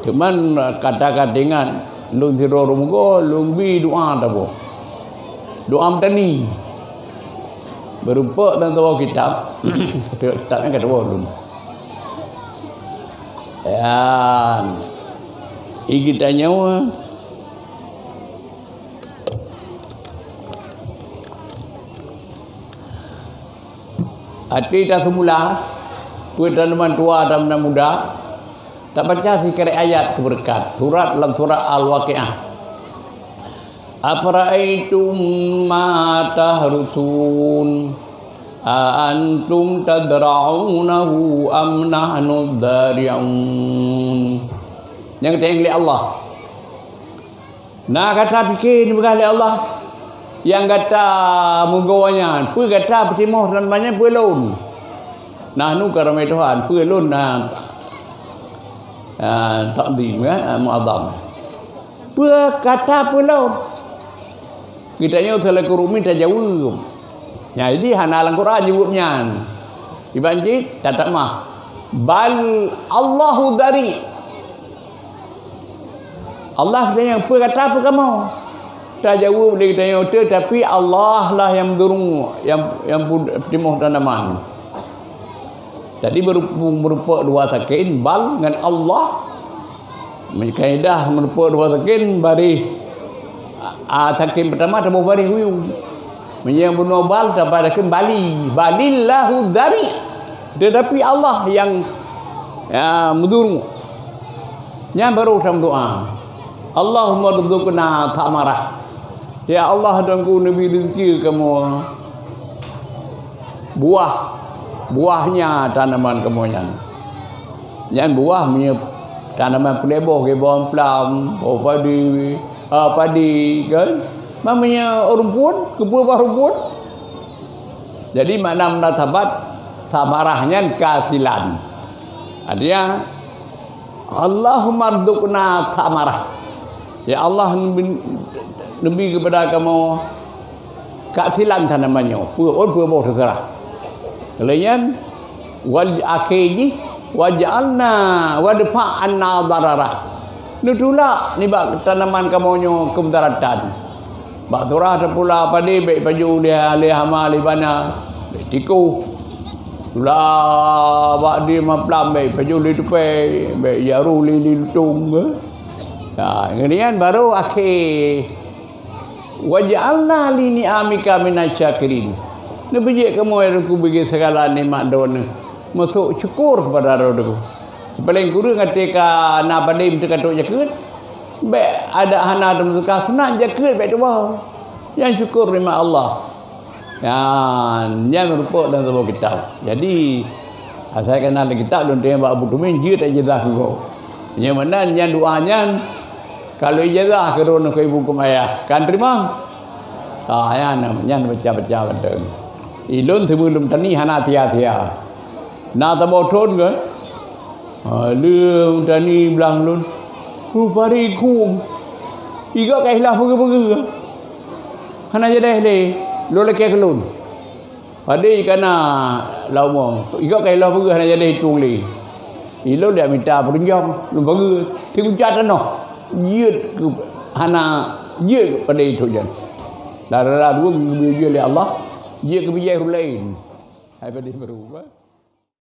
Cuman kata-katingan lung tiro rumgo lung bi doa dah bo. Doa tani. Berupa dalam sebuah kitab. Kitabnya kata lung. Ya. Iki tanya hati dah semula kuih tanaman tua dan muda tak baca sikit ayat keberkat surat dalam surah Al-Waqi'ah. Afara'aitum ma tahrusun a antum tadra'unahu am nahnu dzari'un. Yang kata oleh Allah. Nah kata fikir ni berkali Allah. Yang kata mugawanya, pu kata pertimoh dan banyak pelun. Nah nu karamai Tuhan, pelun takdim muazzam. Pu kata pelun. Kita nyo salah kurumi tajawub. Ya jadi hana Al-Quran jawabnya. Dibanjir tak mah. Bal Allahu dari. Allah tanya apa kata apa kamu? Tak jawab dia tanya itu, tapi Allah lah yang mendurung yang pertimoh tanaman. Jadi berupa dua sakin bal dengan Allah. Kaidah berupa dua sakin bari sakin pertama tak bari huyu. Yang bunuh bal dapat sakin bali. Balillahu dari. Tetapi Allah yang mendurung. Yang baru dalam doa. Allahumma rzuqna thamarah. Ya Allah dan ku nabi rezeki kamu buahnya tanaman kamu yang buahnya tanaman peleboh ke bawang plam padi kan mamanya rumput ke buah rumput. Jadi makna menatabat samarahnya kehasilan. Artinya Allahumma rzuqna thamarah. Ya Allah lebih kepada kamu keasilan tanamannya. Pur terserah. Kemudian wal akhiri waj'alna wadfa'anna darara. Nutula ni bak tanaman kamu kemudaratan. Bak turah terpula padi baik baju dia alih amal ibana. Baik tiku. Tula bak di maplam baik baju di tupai baik jaru li lutung. Kemudian baru akhir waj'alna li ni'amika minasyakirin. Nebiji kamu yang aku bagi segala nikmat dona. Masuk syukur kepada rodaku. Sepaling guru ketika nak padim terkatuk jakut. Baik ada hana dan suka senang jakut baik tu bah. Yang syukur nikmat Allah. Yang merupakan dalam sebuah kitab. Jadi saya kenal kitab dan dia buat Abu Tumin dia tak jazah juga. Yang mana yang doanya kalau ijazah kerana ke ibu kumaya kan terima. Ya namanya baca-baca betul. Ilun sebelum tani hana tia-tia. Na taboton ke? Lung tani belang lun. Rupari kum. Iga kailah pergi-pergi. Hana jadi le. Lo leke kelun. Padi kana laumong. Iga kailah pergi hana jadi hitung le. Ilun dia minta perunjang. Lu pergi. Tingkat noh. Yut hana yut pada itu jan. Darah dua dia oleh Allah, dia kebijakan lain. Hai pada berubah.